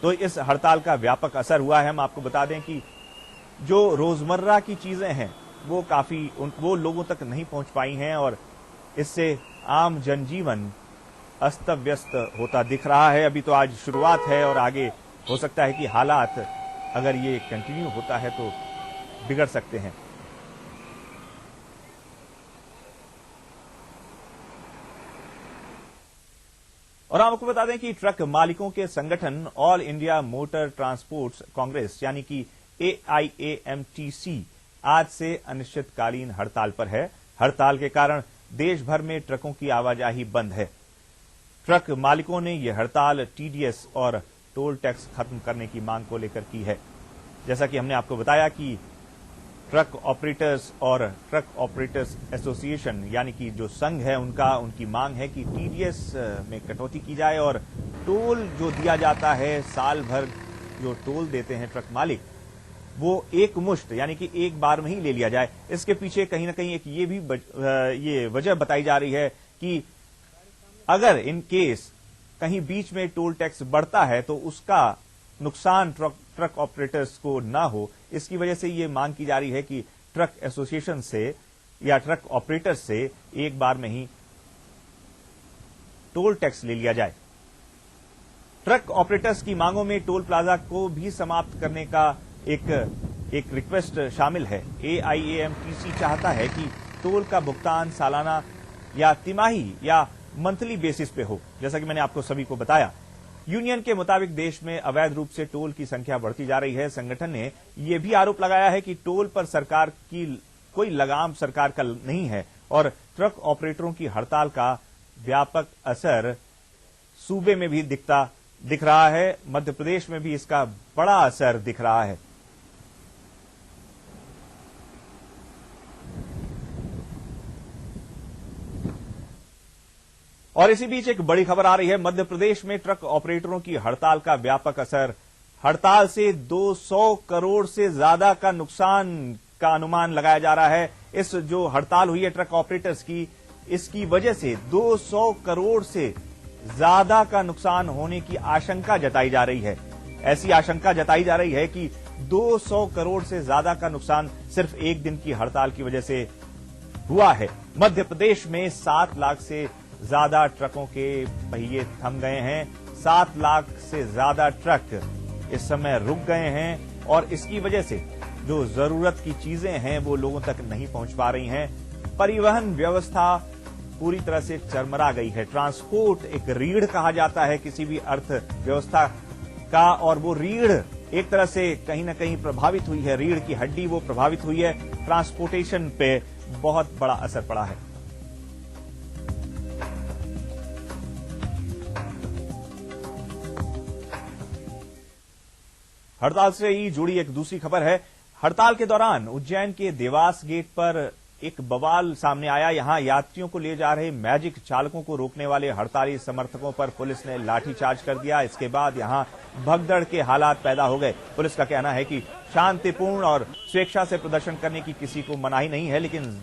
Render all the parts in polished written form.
तो इस हड़ताल का व्यापक असर हुआ है। हम आपको बता दें कि जो रोजमर्रा की चीजें हैं वो वो लोगों तक नहीं पहुंच पाई हैं और इससे आम जनजीवन अस्त व्यस्त होता दिख रहा है। अभी तो आज शुरुआत है और आगे हो सकता है कि हालात अगर ये कंटिन्यू होता है तो बिगड़ सकते हैं। और आपको बता दें कि ट्रक मालिकों के संगठन all India motor transport Congress यानी कि AIAMTC आज से अनिश्चितकालीन हड़ताल पर है। हड़ताल के कारण देश भर में ट्रकों की आवाजाही बंद है। ट्रक मालिकों ने यह हड़ताल TDS और टोल टैक्स खत्म करने की मांग को लेकर की है। जैसा कि हमने आपको बताया कि ट्रक ऑपरेटर्स और ट्रक ऑपरेटर्स एसोसिएशन यानी कि जो संघ है उनकी मांग है कि TDS में कटौती की जाए और टोल जो दिया जाता है साल भर जो टोल देते हैं ट्रक मालिक वो एक मुश्त यानी कि एक बार में ही ले लिया जाए। इसके पीछे कहीं ना कहीं एक ये वजह बताई जा रही है कि अगर इन केस कहीं बीच में टोल टैक्स बढ़ता है तो उसका नुकसान ट्रक ऑपरेटर्स को ना हो। इसकी वजह से ये मांग की जा रही है कि ट्रक एसोसिएशन से या ट्रक ऑपरेटर्स से एक बार में ही टोल टैक्स ले लिया जाए। ट्रक ऑपरेटर्स की मांगों में टोल प्लाजा को भी समाप्त करने का एक रिक्वेस्ट शामिल है। AIAMTC चाहता है कि टोल का भुगतान सालाना या तिमाही या मंथली बेसिस पे हो। जैसा कि मैंने आपको सभी को बताया, यूनियन के मुताबिक देश में अवैध रूप से टोल की संख्या बढ़ती जा रही है। संगठन ने यह भी आरोप लगाया है कि टोल पर सरकार की कोई लगाम सरकार का नहीं है और ट्रक ऑपरेटरों की हड़ताल का व्यापक असर सूबे में भी दिख रहा है। मध्य प्रदेश में भी इसका बड़ा असर दिख रहा है। और इसी बीच एक बड़ी खबर आ रही है। मध्य प्रदेश में ट्रक ऑपरेटरों की हड़ताल का व्यापक असर। हड़ताल से 200 करोड़ से ज्यादा का नुकसान का अनुमान लगाया जा रहा है। इस जो हड़ताल हुई है ट्रक ऑपरेटर्स की, इसकी वजह से 200 करोड़ से ज्यादा का नुकसान होने की आशंका जताई जा रही है। ऐसी आशंका जताई जा रही है कि 200 करोड़ से ज्यादा का नुकसान सिर्फ एक दिन की हड़ताल की वजह से हुआ है। मध्य प्रदेश में 7 लाख से ज्यादा ट्रकों के पहिए थम गए हैं। 7 लाख से ज्यादा ट्रक इस समय रुक गए हैं और इसकी वजह से जो जरूरत की चीजें हैं वो लोगों तक नहीं पहुंच पा रही हैं। परिवहन व्यवस्था पूरी तरह से चरमरा गई है। ट्रांसपोर्ट एक रीढ़ कहा जाता है किसी भी अर्थव्यवस्था का और वो रीढ़ एक तरह से कहीं ना कहीं प्रभावित हुई है। रीढ़ की हड्डी वो प्रभावित हुई है। ट्रांसपोर्टेशन पे बहुत बड़ा असर पड़ा है। हड़ताल से ही जुड़ी एक दूसरी खबर है। हड़ताल के दौरान उज्जैन के देवास गेट पर एक बवाल सामने आया। यहां यात्रियों को ले जा रहे मैजिक चालकों को रोकने वाले हड़ताली समर्थकों पर पुलिस ने लाठीचार्ज कर दिया। इसके बाद यहां भगदड़ के हालात पैदा हो गए। पुलिस का कहना है कि शांतिपूर्ण और स्वेच्छा से प्रदर्शन करने की किसी को मनाही नहीं है, लेकिन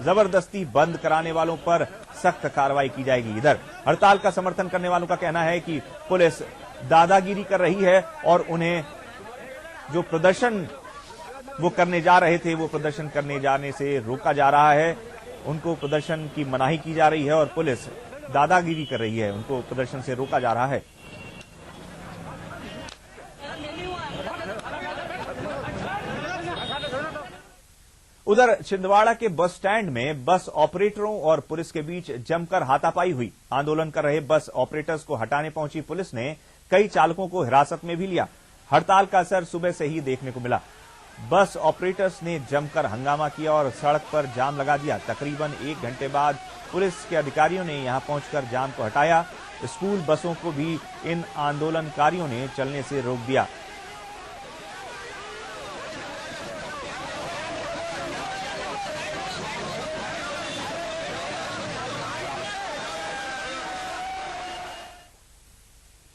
जबरदस्ती बंद कराने वालों पर सख्त कार्रवाई की जाएगी। इधर हड़ताल का समर्थन करने वालों का कहना है कि पुलिस दादागिरी कर रही है और उन्हें जो प्रदर्शन वो करने जा रहे थे वो प्रदर्शन करने जाने से रोका जा रहा है। उनको प्रदर्शन की मनाही की जा रही है और पुलिस दादागिरी कर रही है, उनको प्रदर्शन से रोका जा रहा है। उधर छिंदवाड़ा के बस स्टैंड में बस ऑपरेटरों और पुलिस के बीच जमकर हाथापाई हुई। आंदोलन कर रहे बस ऑपरेटर्स को हटाने पहुंची पुलिस ने कई चालकों को हिरासत में भी लिया। हड़ताल का असर सुबह से ही देखने को मिला। बस ऑपरेटर्स ने जमकर हंगामा किया और सड़क पर जाम लगा दिया। तकरीबन 1 घंटे बाद पुलिस के अधिकारियों ने यहां पहुंचकर जाम को हटाया। स्कूल बसों को भी इन आंदोलनकारियों ने चलने से रोक दिया।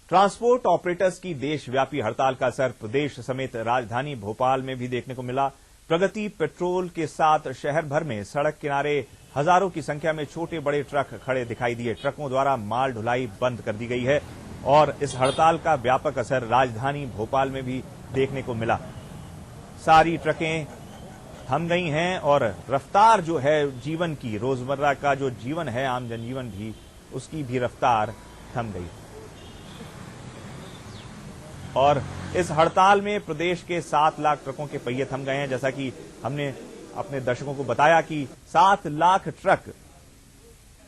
ट्रांसपोर्ट ऑपरेटर्स की देशव्यापी हड़ताल का असर प्रदेश समेत राजधानी भोपाल में भी देखने को मिला। प्रगति पेट्रोल के साथ शहर भर में सड़क किनारे हजारों की संख्या में छोटे बड़े ट्रक खड़े दिखाई दिए। ट्रकों द्वारा माल ढुलाई बंद कर दी गई है और इस हड़ताल का व्यापक असर राजधानी भोपाल में भी देखने को मिला। सारी ट्रकें थम गई हैं और रफ्तार जो है जीवन की, रोजमर्रा का जो जीवन है, आम जनजीवन भी, उसकी भी रफ्तार थम गई। और इस हड़ताल में प्रदेश के 7 लाख ट्रकों के पहिए थम गए हैं। जैसा कि हमने अपने दर्शकों को बताया कि 7 लाख ट्रक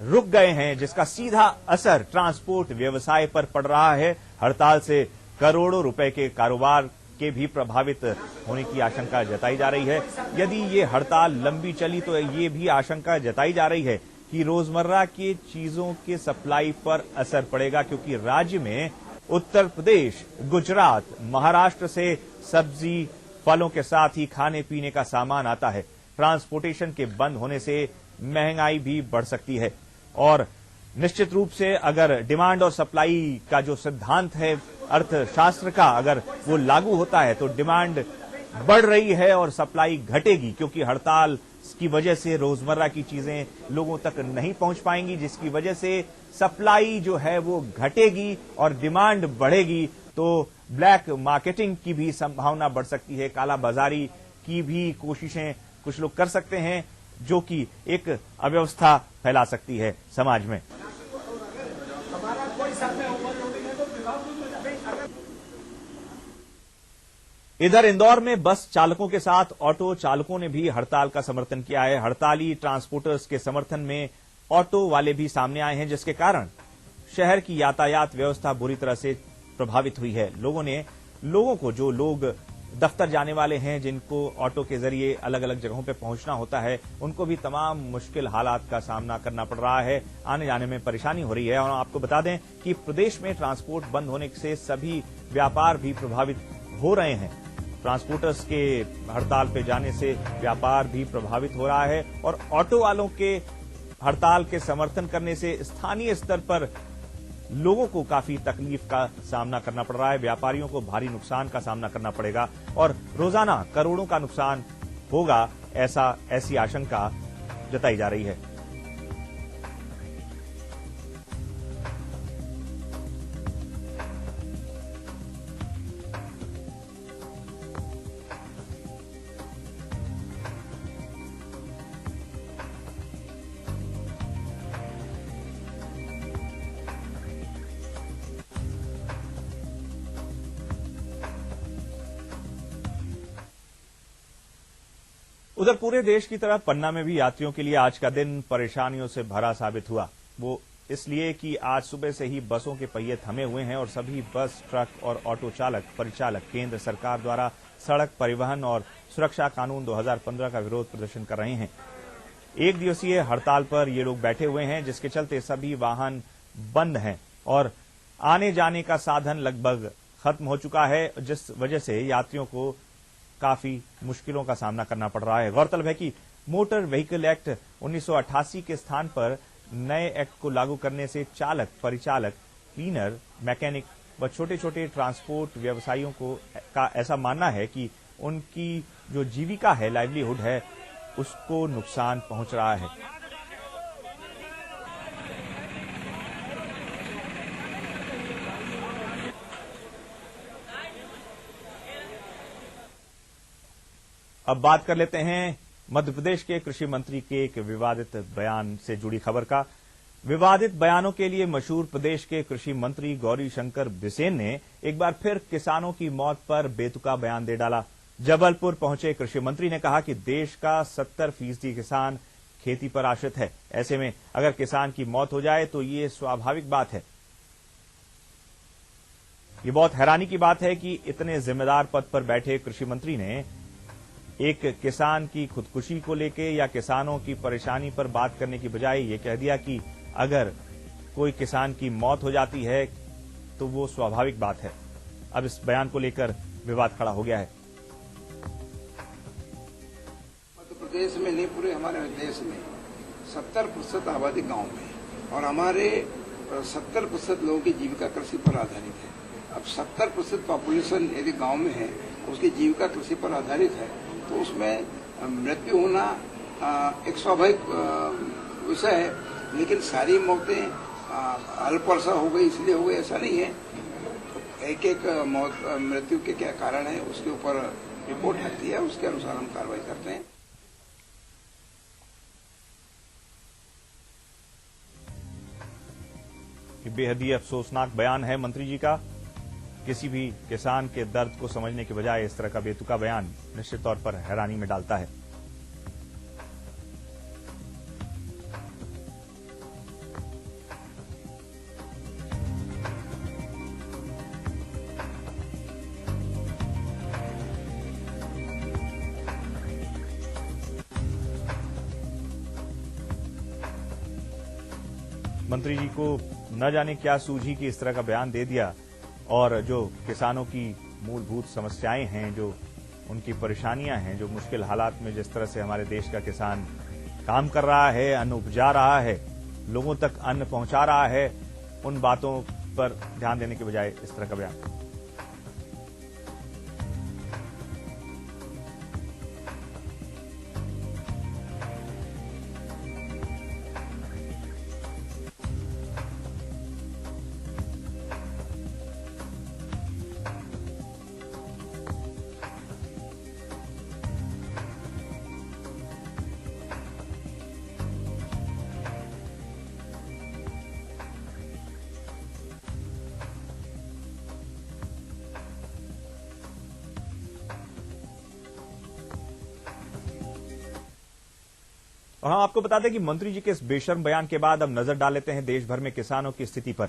रुक गए हैं, जिसका सीधा असर ट्रांसपोर्ट व्यवसाय पर पड़ रहा है। हड़ताल से करोड़ों रुपए के कारोबार के भी प्रभावित होने की आशंका जताई जा रही है। यदि ये हड़ताल लंबी चली तो ये भी आशंका जताई जा रही है कि रोजमर्रा की चीजों के सप्लाई पर असर पड़ेगा, क्योंकि राज्य में उत्तर प्रदेश, गुजरात, महाराष्ट्र से सब्जी, फलों के साथ ही खाने पीने का सामान आता है। ट्रांसपोर्टेशन के बंद होने से महंगाई भी बढ़ सकती है और निश्चित रूप से अगर डिमांड और सप्लाई का जो सिद्धांत है अर्थशास्त्र का, अगर वो लागू होता है तो डिमांड बढ़ रही है और सप्लाई घटेगी, क्योंकि हड़ताल की वजह से रोजमर्रा की चीजें लोगों तक नहीं पहुंच पाएंगी, जिसकी वजह से सप्लाई जो है वो घटेगी और डिमांड बढ़ेगी। तो ब्लैक मार्केटिंग की भी संभावना बढ़ सकती है, काला बाजारी की भी कोशिशें कुछ लोग कर सकते हैं, जो कि एक अव्यवस्था फैला सकती है समाज में। इधर इंदौर में बस चालकों के साथ ऑटो चालकों ने भी हड़ताल का समर्थन किया है। हड़ताली ट्रांसपोर्टर्स के समर्थन में ऑटो वाले भी सामने आए हैं, जिसके कारण शहर की यातायात व्यवस्था बुरी तरह से प्रभावित हुई है। लोगों को, जो लोग दफ्तर जाने वाले हैं, जिनको ऑटो के जरिए अलग अलग जगहों पर पहुंचना होता है, उनको भी तमाम मुश्किल हालात का सामना करना पड़ रहा है। आने जाने में परेशानी हो रही है। और आपको बता दें कि प्रदेश में ट्रांसपोर्ट बंद होने से सभी व्यापार भी प्रभावित हो रहे हैं। ट्रांसपोर्टर्स के हड़ताल पे जाने से व्यापार भी प्रभावित हो रहा है और ऑटो वालों के हड़ताल के समर्थन करने से स्थानीय स्तर पर लोगों को काफी तकलीफ का सामना करना पड़ रहा है। व्यापारियों को भारी नुकसान का सामना करना पड़ेगा और रोजाना करोड़ों का नुकसान होगा, ऐसी आशंका जताई जा रही है। उधर पूरे देश की तरह पन्ना में भी यात्रियों के लिए आज का दिन परेशानियों से भरा साबित हुआ। वो इसलिए कि आज सुबह से ही बसों के पहिए थमे हुए हैं और सभी बस, ट्रक और ऑटो चालक परिचालक केंद्र सरकार द्वारा सड़क परिवहन और सुरक्षा कानून 2015 का विरोध प्रदर्शन कर रहे हैं। 1 दिवसीय हड़ताल पर ये लोग बैठे हुए हैं, जिसके चलते सभी वाहन बंद हैं और आने जाने का साधन लगभग खत्म हो चुका है, जिस वजह से यात्रियों को काफी मुश्किलों का सामना करना पड़ रहा है। गौरतलब है कि मोटर व्हीकल एक्ट 1988 के स्थान पर नए एक्ट को लागू करने से चालक, परिचालक, क्लीनर, मैकेनिक व छोटे छोटे ट्रांसपोर्ट व्यवसायियों का ऐसा मानना है कि उनकी जो जीविका है, लाइवलीहुड है, उसको नुकसान पहुंच रहा है। अब बात कर लेते हैं मध्य प्रदेश के कृषि मंत्री के एक विवादित बयान से जुड़ी खबर का। विवादित बयानों के लिए मशहूर प्रदेश के कृषि मंत्री गौरीशंकर बिसेन ने एक बार फिर किसानों की मौत पर बेतुका बयान दे डाला। जबलपुर पहुंचे कृषि मंत्री ने कहा कि देश का 70% किसान खेती पर आश्रित है। ऐसे में अगर किसान की मौत हो जाए तो ये स्वाभाविक बात है। ये बहुत हैरानी की बात है कि इतने जिम्मेदार पद पर बैठे कृषि मंत्री ने एक किसान की खुदकुशी को लेके या किसानों की परेशानी पर बात करने की बजाय ये कह दिया कि अगर कोई किसान की मौत हो जाती है तो वो स्वाभाविक बात है। अब इस बयान को लेकर विवाद खड़ा हो गया है। मध्य प्रदेश में नहीं, पूरे हमारे देश में 70% आबादी गांव में है और हमारे 70% लोगों की जीविका कृषि पर आधारित है। अब 70% पॉपुलेशन यदि गांव में है, उसकी जीविका कृषि पर आधारित है, तो उसमें मृत्यु होना एक स्वाभाविक विषय है। लेकिन सारी मौतें अल्प वर्षा हो गई इसलिए हो गई ऐसा नहीं है। एक एक मृत्यु के क्या कारण है उसके ऊपर रिपोर्ट आती है, उसके अनुसार हम कार्रवाई करते हैं। बेहद ही अफसोसनाक बयान है मंत्री जी का। किसी भी किसान के दर्द को समझने के बजाय इस तरह का बेतुका बयान निश्चित तौर पर हैरानी में डालता है। मंत्री जी को न जाने क्या सूझी कि इस तरह का बयान दे दिया, और जो किसानों की मूलभूत समस्याएं हैं, जो उनकी परेशानियां हैं, जो मुश्किल हालात में जिस तरह से हमारे देश का किसान काम कर रहा है, अन्न उपजा रहा है, लोगों तक अन्न पहुंचा रहा है, उन बातों पर ध्यान देने के बजाय इस तरह का बयान। और हम आपको बता दें कि मंत्री जी के इस बेशर्म बयान के बाद अब नजर डाल लेते हैं देश भर में किसानों की स्थिति पर।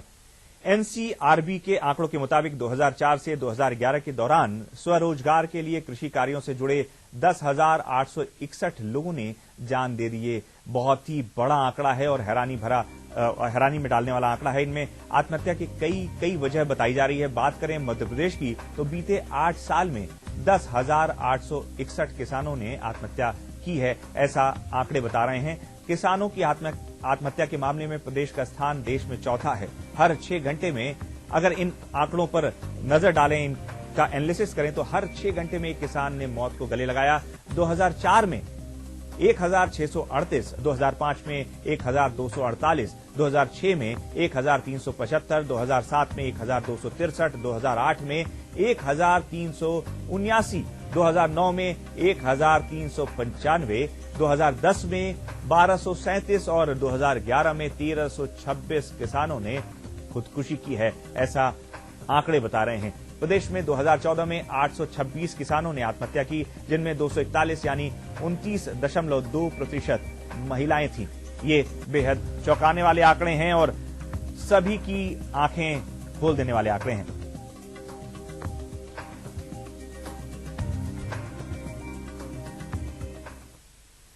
एनसीआरबी के आंकड़ों के मुताबिक 2004 से 2011 के दौरान स्वरोजगार के लिए कृषि कार्यों से जुड़े 10,861 लोगों ने जान दे दी। ये बहुत ही बड़ा आंकड़ा है और हैरानी में डालने वाला आंकड़ा है। इनमें आत्महत्या की कई वजह बताई जा रही है। बात करें मध्य प्रदेश की तो बीते 8 साल में 10,861 किसानों ने आत्महत्या की है, ऐसा आंकड़े बता रहे हैं। किसानों की आत्महत्या के मामले में प्रदेश का स्थान देश में चौथा है। हर 6 घंटे में अगर इन आंकड़ों पर नजर डालें, इनका एनालिसिस करें तो हर 6 घंटे में एक किसान ने मौत को गले लगाया। 2004 में 1,638, 2005 में 1,248, 2006 में 1,375, 2007 में 1,263, 2008 में 1,379, 2009 में 1,395, 2010 में 1,237 और 2011 में 1,326 किसानों ने खुदकुशी की है, ऐसा आंकड़े बता रहे हैं। प्रदेश में 2014 में 826 किसानों ने आत्महत्या की, जिनमें 241 यानी 29.2% महिलाएं थीं। ये बेहद चौंकाने वाले आंकड़े हैं और सभी की आंखें खोल देने वाले आंकड़े हैं।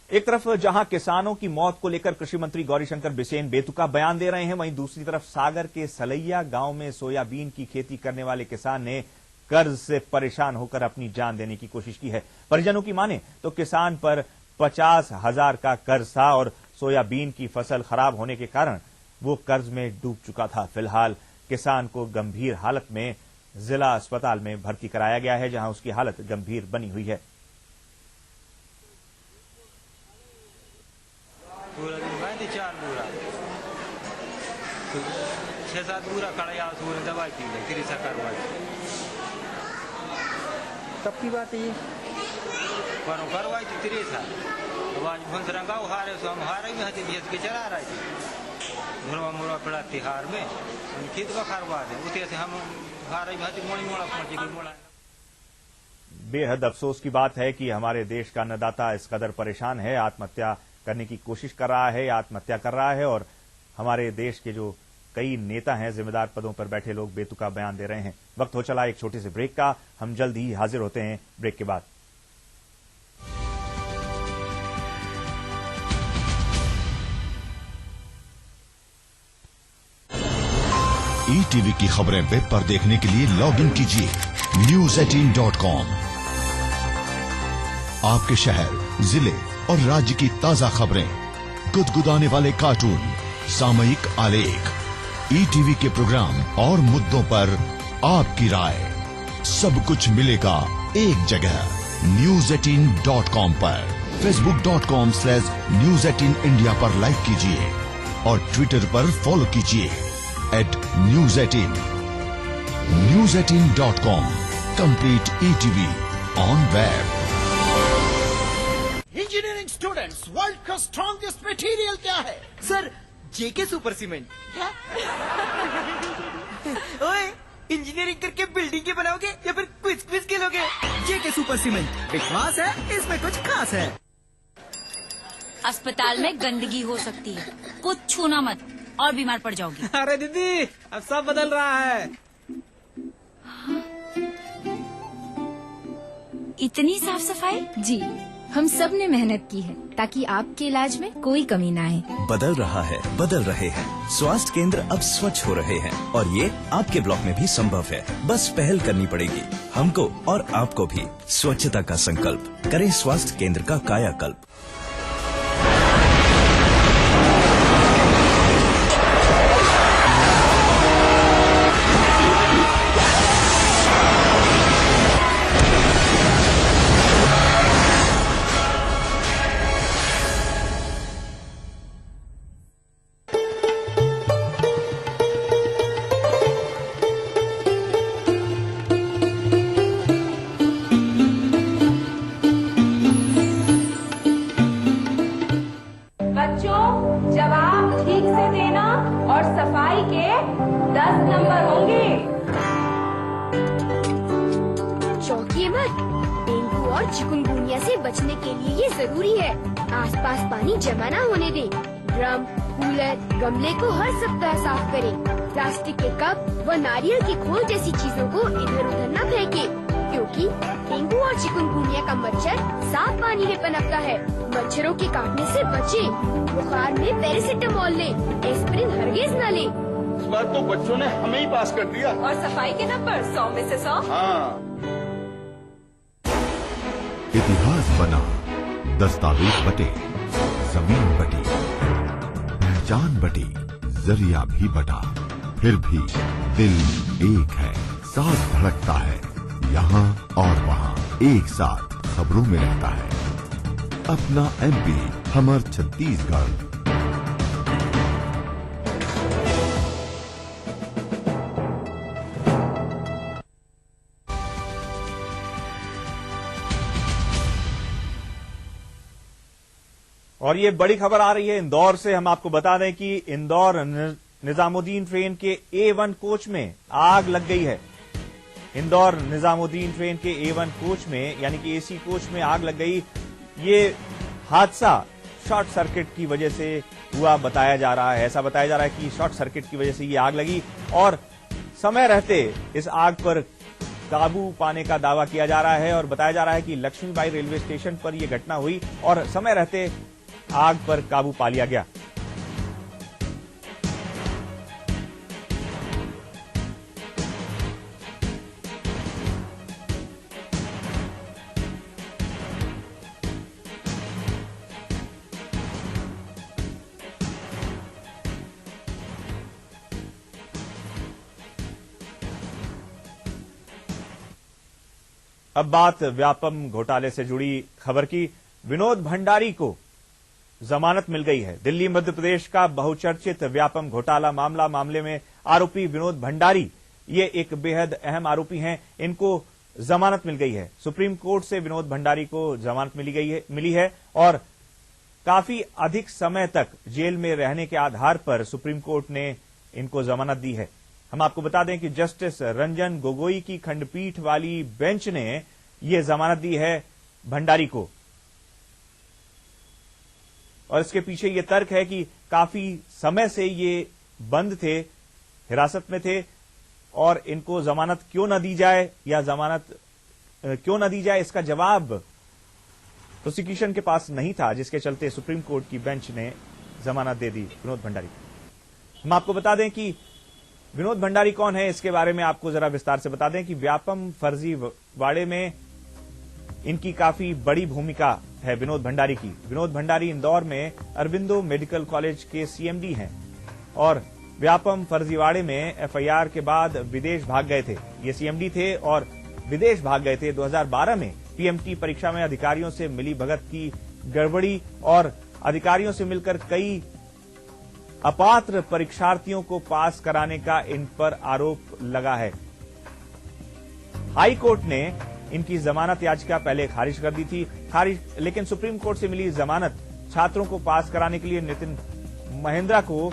एक तरफ जहां किसानों की मौत को लेकर कृषि मंत्री गौरीशंकर बिसेन बेतुका बयान दे रहे हैं, वहीं दूसरी तरफ सागर के सलैया गांव में सोयाबीन की खेती करने वाले किसान ने कर्ज से परेशान होकर अपनी जान देने की कोशिश की है। परिजनों की माने तो किसान पर 50,000 का कर्ज था और सोयाबीन की फसल खराब होने के कारण वो कर्ज में डूब चुका था। फिलहाल किसान को गंभीर हालत में जिला अस्पताल में भर्ती कराया गया है, जहां उसकी हालत गंभीर बनी हुई है। पूरा दिन भाई 4 पूरा 6-7 पूरा कड़ाया दवाई पी ले फिर ऐसा करवाई। कब की बात है ये? पर करवाई थी 3 साल। तो आज भंसरंगा हारे सो हम हारे में हती भेज के चला रही थी घुरवा मुरवा पड़ा तिहार में खेत का खरवा दे उते से हम हारे में हती मोड़ी मोड़ा पहुंचे की मोड़ा। बेहद अफसोस की बात है कि हमारे देश का अन्नदाता इस कदर परेशान है, आत्महत्या करने की कोशिश कर रहा है या आत्महत्या कर रहा है, और हमारे देश के जो कई नेता हैं, जिम्मेदार पदों पर बैठे लोग बेतुका बयान दे रहे हैं। वक्त हो चला एक छोटे से ब्रेक का, हम जल्द ही हाजिर होते हैं ब्रेक के बाद। ईटीवी की खबरें वेब पर देखने के लिए लॉग इन कीजिए news18.com। आपके शहर, जिले और राज्य की ताजा खबरें, गुदगुदाने वाले कार्टून, सामयिक आलेख, ईटीवी के प्रोग्राम और मुद्दों पर आपकी राय, सब कुछ मिलेगा एक जगह news18.com पर। facebook.com/news18india पर लाइक कीजिए। और ट्विटर पर फॉलो कीजिए @News18। News18.com, complete ETV on web. Engineering students, world का स्ट्रॉन्गेस्ट मटेरियल क्या है? सर, जेके सुपर सीमेंट। क्या? ओए, इंजीनियरिंग करके बिल्डिंग के बनाओगे या फिर क्विज खेलोगे? जेके सुपर सीमेंट, विश्वास है इसमें कुछ खास है। अस्पताल में गंदगी हो सकती है, कुछ छूना मत और बीमार पड़ जाओगी। अरे दीदी, अब सब बदल रहा है। इतनी साफ सफाई? जी, हम सब ने मेहनत की है ताकि आपके इलाज में कोई कमी ना आए। बदल रहा है, बदल रहे हैं। स्वास्थ्य केंद्र अब स्वच्छ हो रहे हैं और ये आपके ब्लॉक में भी संभव है। बस पहल करनी पड़ेगी, हमको और आपको भी। स्वच्छता का संकल्प करें, स्वास्थ्य केंद्र का कायाकल्प। सफाई के 10 नंबर होंगे। चौंकिए मत, डेंगू और चिकुनगुनिया से बचने के लिए ये जरूरी है। आसपास पानी जमा न होने दें। ड्रम, कूलर, गमले को हर सप्ताह साफ करें। प्लास्टिक के कप व नारियल की खोल जैसी चीजों को इधर उधर न फेंकें, क्योंकि डेंगू और चिकुनगुनिया का मच्छर साफ पानी में पनपता है। मच्छरों के काटने से बचें। बुखार में पैरासिटामोल लें, एस्पिरिन हरगिज न लें। इस बार तो बच्चों ने हमें ही पास कर दिया। और सफाई के नंबर 100 में से 100। हाँ। इतिहास बना, दस्तावेज बटे, जमीन बटी, पहचान बटी, जरिया भी बटा, फिर भी दिल एक है, साथ धड़कता है, यहाँ और वहाँ एक साथ खबरों में रहता है। अपना MP, हमर छत्तीसगढ़। और ये बड़ी खबर आ रही है इंदौर से। हम आपको बता दें कि इंदौर निजामुद्दीन ट्रेन के A1 कोच में आग लग गई है। इंदौर निजामुद्दीन ट्रेन के A1 कोच में यानी कि AC कोच में आग लग गई। ये हादसा शॉर्ट सर्किट की वजह से हुआ बताया जा रहा है। ऐसा बताया जा रहा है कि शॉर्ट सर्किट की वजह से ये आग लगी और समय रहते इस आग पर काबू पाने का दावा किया जा रहा है। और बताया जा रहा है कि लक्ष्मीबाई रेलवे स्टेशन पर यह घटना हुई और समय रहते आग पर काबू पा लिया गया। अब बात व्यापम घोटाले से जुड़ी खबर की। विनोद भंडारी को जमानत मिल गई है। दिल्ली मध्य प्रदेश का बहुचर्चित व्यापम घोटाला मामले में आरोपी विनोद भंडारी ये एक बेहद अहम आरोपी हैं। इनको जमानत मिल गई है। सुप्रीम कोर्ट से विनोद भंडारी को जमानत मिली है और काफी अधिक समय तक जेल में रहने के आधार पर सुप्रीम कोर्ट ने इनको जमानत दी है। हम आपको बता दें कि जस्टिस रंजन गोगोई की खंडपीठ वाली बेंच ने यह जमानत दी है भंडारी को। और इसके पीछे ये तर्क है कि काफी समय से ये बंद थे, हिरासत में थे और इनको जमानत क्यों न दी जाए या जमानत क्यों न दी जाए इसका जवाब प्रोसिक्यूशन के पास नहीं था, जिसके चलते सुप्रीम कोर्ट की बेंच ने जमानत दे दी विनोद भंडारी को। हम आपको बता दें कि विनोद भंडारी कौन है, इसके बारे में आपको जरा विस्तार से बता दें कि व्यापम फर्जीवाड़े में इनकी काफी बड़ी भूमिका है विनोद भंडारी की। विनोद भंडारी इंदौर में अरबिंदो मेडिकल कॉलेज के CMD हैं और व्यापम फर्जीवाड़े में FIR के बाद विदेश भाग गए थे। ये CMD थे और विदेश भाग गए थे। 2012 में PMT परीक्षा में अधिकारियों से मिली भगत की गड़बड़ी और अधिकारियों से मिलकर कई अपात्र परीक्षार्थियों को पास कराने का इन पर आरोप लगा है। हाई कोर्ट ने इनकी जमानत याचिका पहले खारिज कर दी थी, लेकिन सुप्रीम कोर्ट से मिली जमानत छात्रों को पास कराने के लिए नितिन महिंद्रा को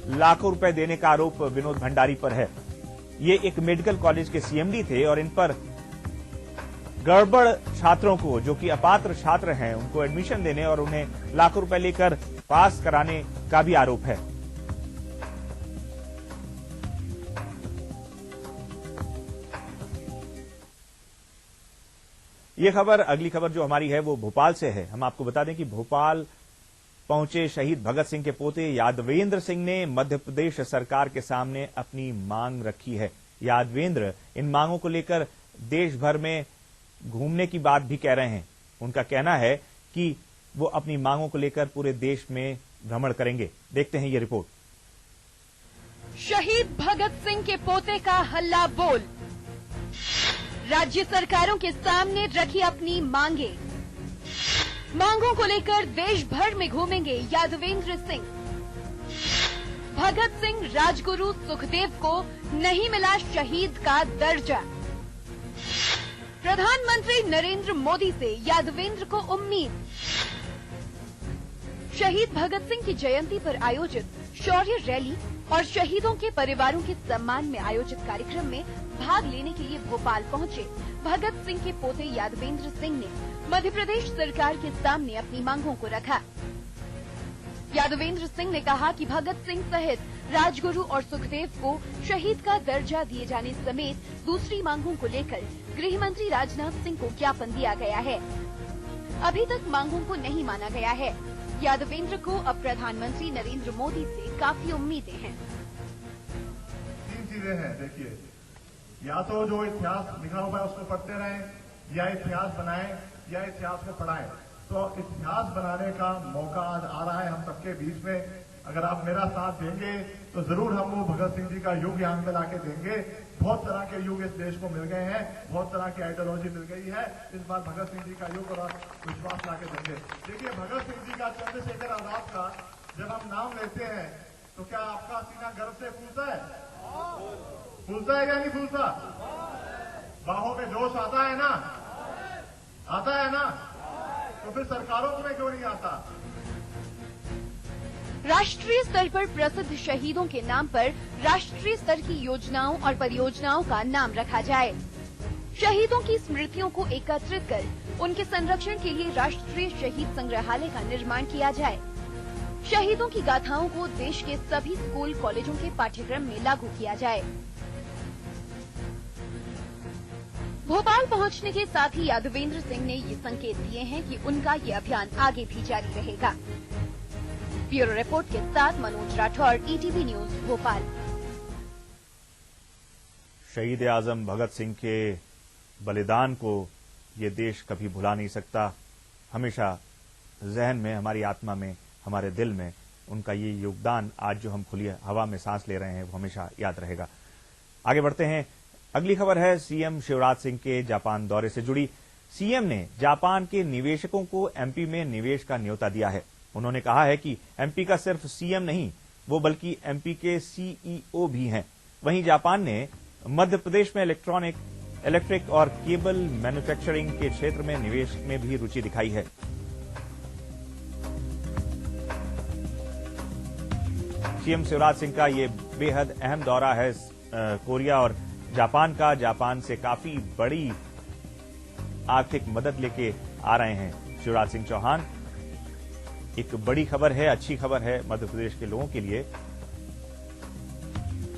लाखों रुपए देने का आरोप विनोद भंडारी पर है। ये एक मेडिकल कॉलेज के सीएमडी थे और इन पर गड़बड़ छात्रों को, जो कि अपात्र छात्र हैं, उनको एडमिशन देने और उन्हें लाखों रुपए लेकर पास कराने का भी आरोप है। ये खबर, अगली खबर जो हमारी है वो भोपाल से है। हम आपको बता दें कि भोपाल पहुंचे शहीद भगत सिंह के पोते यादवेंद्र सिंह ने मध्य प्रदेश सरकार के सामने अपनी मांग रखी है। यादवेंद्र इन मांगों को लेकर देश भर में घूमने की बात भी कह रहे हैं। उनका कहना है कि वो अपनी मांगों को लेकर पूरे देश में भ्रमण करेंगे। देखते हैं ये रिपोर्ट। शहीद भगत सिंह के पोते का हल्ला बोल, राज्य सरकारों के सामने रखी अपनी मांगे। मांगों को लेकर देश भर में घूमेंगे यादवेंद्र सिंह। भगत सिंह राजगुरु सुखदेव को नहीं मिला शहीद का दर्जा। प्रधानमंत्री नरेंद्र मोदी से यादवेंद्र को उम्मीद। शहीद भगत सिंह की जयंती पर आयोजित शौर्य रैली और शहीदों के परिवारों के सम्मान में आयोजित कार्यक्रम में भाग लेने के लिए भोपाल पहुंचे भगत सिंह के पोते यादवेंद्र सिंह ने मध्य प्रदेश सरकार के सामने अपनी मांगों को रखा। यादवेंद्र सिंह ने कहा कि भगत सिंह सहित राजगुरु और सुखदेव को शहीद का दर्जा दिए जाने समेत दूसरी मांगों को लेकर गृह मंत्री राजनाथ सिंह को ज्ञापन दिया गया है। अभी तक मांगों को नहीं माना गया है। यादवेंद्र को अब प्रधानमंत्री नरेंद्र मोदी से काफी उम्मीदें हैं। 3 चीजें हैं, देखिए, या तो जो इतिहास लिखा हुआ है उसको पढ़ते रहें, या इतिहास बनाएं, या इतिहास को पढ़ाएं। तो इतिहास बनाने का मौका आज आ रहा है हम सबके बीच में। अगर आप मेरा साथ देंगे तो जरूर हम वो भगत सिंह जी का युग यहाँ पे लाके देंगे। बहुत तरह के युग इस देश को मिल गए हैं, बहुत तरह की आइडियोलॉजी मिल गई है। इस बार भगत सिंह जी का युग और विश्वास लाके देंगे। देखिए, भगत सिंह जी का, चंद्रशेखर आजाद का जब हम नाम लेते हैं तो क्या आपका सीना गर्व से फूलता है? फूलता है या नहीं फूलता? बाहों में जोश आता है ना? आता है ना? तो फिर सरकारों में क्यों नहीं आता? राष्ट्रीय स्तर पर प्रसिद्ध शहीदों के नाम पर राष्ट्रीय स्तर की योजनाओं और परियोजनाओं का नाम रखा जाए। शहीदों की स्मृतियों को एकत्रित कर उनके संरक्षण के लिए राष्ट्रीय शहीद संग्रहालय का निर्माण किया जाए। शहीदों की गाथाओं को देश के सभी स्कूल कॉलेजों के पाठ्यक्रम में लागू किया जाए। भोपाल पहुंचने के साथ ही यादवेंद्र सिंह ने ये संकेत दिए हैं कि उनका ये अभियान आगे भी जारी रहेगा। ब्यूरो रिपोर्ट के साथ मनोज राठौर, ईटीवी न्यूज, भोपाल। शहीद आजम भगत सिंह के बलिदान को ये देश कभी भुला नहीं सकता। हमेशा जहन में, हमारी आत्मा में, हमारे दिल में उनका ये योगदान, आज जो हम खुली हवा में सांस ले रहे हैं, वो हमेशा याद रहेगा। आगे बढ़ते हैं। अगली खबर है सीएम शिवराज सिंह के जापान दौरे से जुड़ी। सीएम ने जापान के निवेशकों को एमपी में निवेश का न्योता दिया है। उन्होंने कहा है कि एमपी का सिर्फ सीएम नहीं, वो बल्कि एमपी के सीईओ भी हैं। वहीं जापान ने मध्य प्रदेश में इलेक्ट्रिक और केबल मैन्युफैक्चरिंग के क्षेत्र में निवेश में भी रुचि दिखाई है। सीएम शिवराज सिंह का ये बेहद अहम दौरा है कोरिया और जापान का। जापान से काफी बड़ी आर्थिक मदद लेके आ रहे हैं शिवराज सिंह चौहान। एक बड़ी खबर है, अच्छी खबर है मध्य प्रदेश के लोगों के लिए।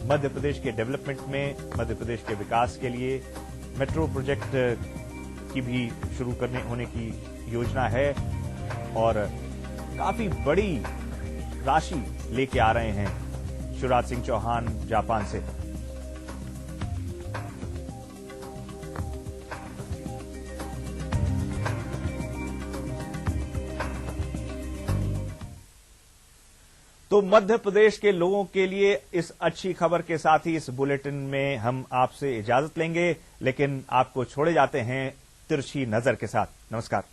मध्य प्रदेश के डेवलपमेंट में, मध्य प्रदेश के विकास के लिए मेट्रो प्रोजेक्ट की भी शुरू होने की योजना है और काफी बड़ी राशि लेके आ रहे हैं शिवराज सिंह चौहान जापान से। तो मध्य प्रदेश के लोगों के लिए इस अच्छी खबर के साथ ही इस बुलेटिन में हम आपसे इजाजत लेंगे, लेकिन आपको छोड़े जाते हैं तिरछी नजर के साथ। नमस्कार।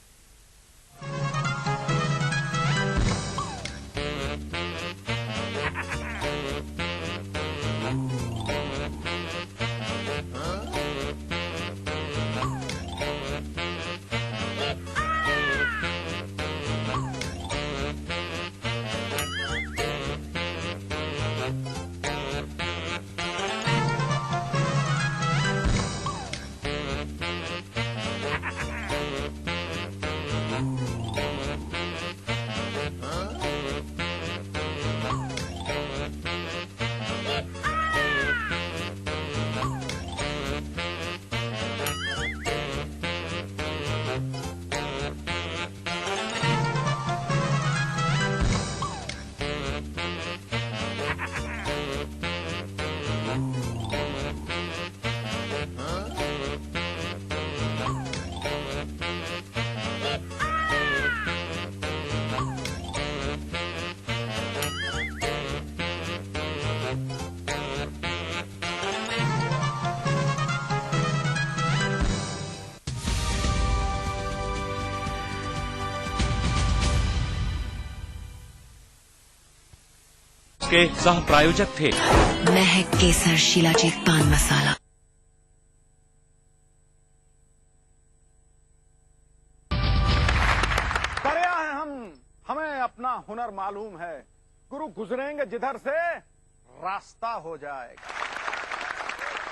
के सह प्रायोजक थे। महक केसर शिलाजीत पान मसाला। दरिया है हम, हमें अपना हुनर मालूम है। गुरु गुजरेंगे जिधर से रास्ता हो जाएगा।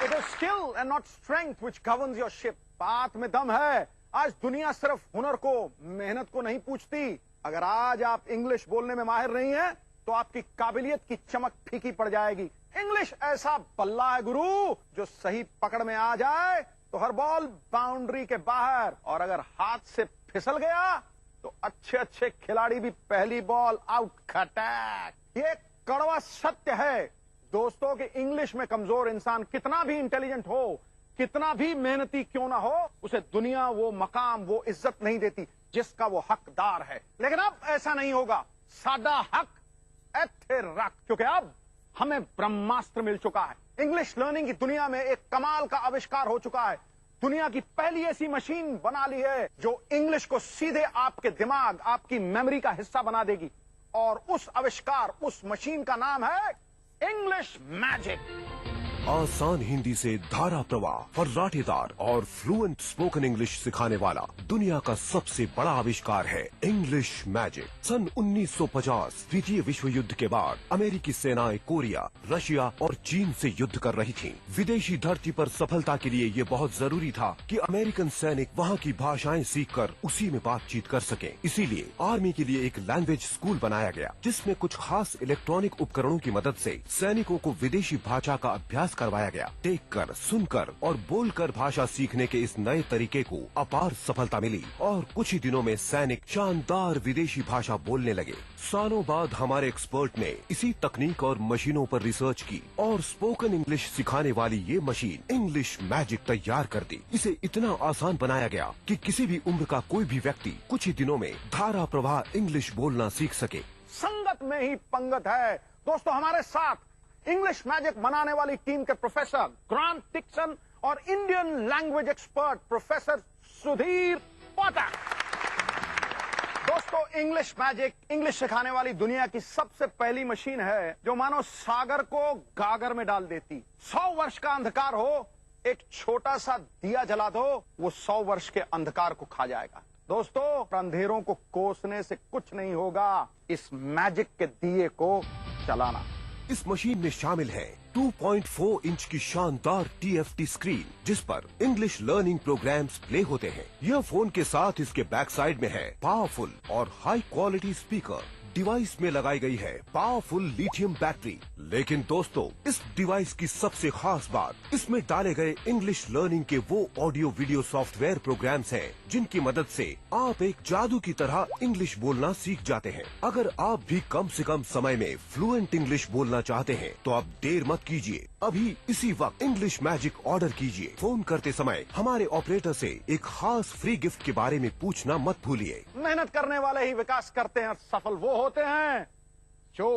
It is skill and not strength which governs your ship. बात में दम है। आज दुनिया सिर्फ हुनर को, मेहनत को नहीं पूछती। अगर आज आप इंग्लिश बोलने में माहिर नहीं हैं, तो आपकी काबिलियत की चमक फीकी पड़ जाएगी। इंग्लिश ऐसा बल्ला है गुरु, जो सही पकड़ में आ जाए तो हर बॉल बाउंड्री के बाहर, और अगर हाथ से फिसल गया तो अच्छे अच्छे खिलाड़ी भी पहली बॉल आउट खटैक। ये कड़वा सत्य है दोस्तों कि इंग्लिश में कमजोर इंसान कितना भी इंटेलिजेंट हो, कितना भी मेहनती क्यों ना हो, उसे दुनिया वो मकाम, वो इज्जत नहीं देती जिसका वो हकदार है। लेकिन अब ऐसा नहीं होगा। साडा हक एथे रख, क्योंकि अब हमें ब्रह्मास्त्र मिल चुका है। इंग्लिश लर्निंग की दुनिया में एक कमाल का आविष्कार हो चुका है। दुनिया की पहली ऐसी मशीन बना ली है जो इंग्लिश को सीधे आपके दिमाग, आपकी मेमोरी का हिस्सा बना देगी। और उस आविष्कार, उस मशीन का नाम है इंग्लिश मैजिक। आसान हिंदी से धारा प्रवाह, फर्राटेदार और फ्लुएंट स्पोकन इंग्लिश सिखाने वाला दुनिया का सबसे बड़ा आविष्कार है इंग्लिश मैजिक। सन 1950 द्वितीय विश्व युद्ध के बाद अमेरिकी सेनाएं कोरिया, रशिया और चीन से युद्ध कर रही थीं। विदेशी धरती पर सफलता के लिए ये बहुत जरूरी था कि अमेरिकन सैनिक वहाँ की भाषाएं सीखकर उसी में बातचीत कर सकें। इसीलिए आर्मी के लिए एक लैंग्वेज स्कूल बनाया गया, जिसमें कुछ खास इलेक्ट्रॉनिक उपकरणों की मदद से सैनिकों को विदेशी भाषा का अभ्यास करवाया गया। देखकर, सुनकर और बोलकर भाषा सीखने के इस नए तरीके को अपार सफलता मिली और कुछ ही दिनों में सैनिक शानदार विदेशी भाषा बोलने लगे। सालों बाद हमारे एक्सपर्ट ने इसी तकनीक और मशीनों पर रिसर्च की और स्पोकन इंग्लिश सिखाने वाली ये मशीन इंग्लिश मैजिक तैयार कर दी। इसे इतना आसान बनाया गया कि किसी भी उम्र का कोई भी व्यक्ति कुछ ही दिनों में धारा प्रवाह इंग्लिश बोलना सीख सके। संगत में ही पंगत है। दोस्तों, हमारे साथ इंग्लिश मैजिक बनाने वाली टीम के प्रोफेसर ग्रांट डिक्सन और Indian language expert professor Sudhir Pathak. दोस्तों, इंग्लिश मैजिक, इंग्लिश सिखाने वाली दुनिया की सबसे पहली मशीन है जो मानो सागर को गागर में डाल देती। 100 वर्ष का अंधकार हो, एक छोटा सा दिया जला दो, वो 100 वर्ष के अंधकार को खा जाएगा। दोस्तों, अंधेरों को कोसने से कुछ नहीं होगा, इस मैजिक के दिए को चलाना। इस मशीन में शामिल है 2.4 इंच की शानदार TFT स्क्रीन, जिस पर इंग्लिश लर्निंग प्रोग्राम्स प्ले होते हैं। यह फोन के साथ इसके बैक साइड में है पावरफुल और हाई क्वालिटी स्पीकर। डिवाइस में लगाई गई है पावरफुल लिथियम बैटरी। लेकिन दोस्तों, इस डिवाइस की सबसे खास बात, इसमें डाले गए इंग्लिश लर्निंग के वो ऑडियो वीडियो सॉफ्टवेयर प्रोग्राम्स हैं जिनकी मदद से आप एक जादू की तरह इंग्लिश बोलना सीख जाते हैं। अगर आप भी कम से कम समय में फ्लुएंट इंग्लिश बोलना चाहते हैं तो आप देर मत कीजिए, अभी इसी वक्त इंग्लिश मैजिक ऑर्डर कीजिए। फोन करते समय हमारे ऑपरेटर से एक खास फ्री गिफ्ट के बारे में पूछना मत भूलिए। मेहनत करने वाले ही विकास करते हैं, सफल वो होते हैं जो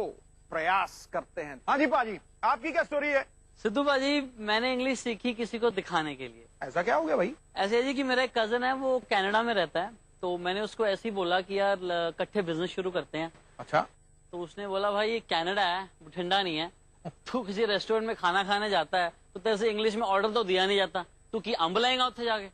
प्रयास करते हैं। हाँ जी पाजी, आपकी क्या स्टोरी है? सिद्धू पाजी, मैंने इंग्लिश सीखी किसी को दिखाने के लिए। ऐसा क्या हो गया भाई? ऐसे है जी कि मेरा एक कजन है, वो कनाडा में रहता है, तो मैंने उसको ऐसे ही बोला कि यार इकट्ठे बिजनेस शुरू करते हैं। अच्छा। तो उसने बोला भाई ये कनाडा है, ठंडा नहीं है, तू किसी रेस्टोरेंट में खाना खाने जाता है तो तेरे से इंग्लिश में ऑर्डर तो दिया नहीं जाता, तू की अम्ब लाएगा उत्थे जाके।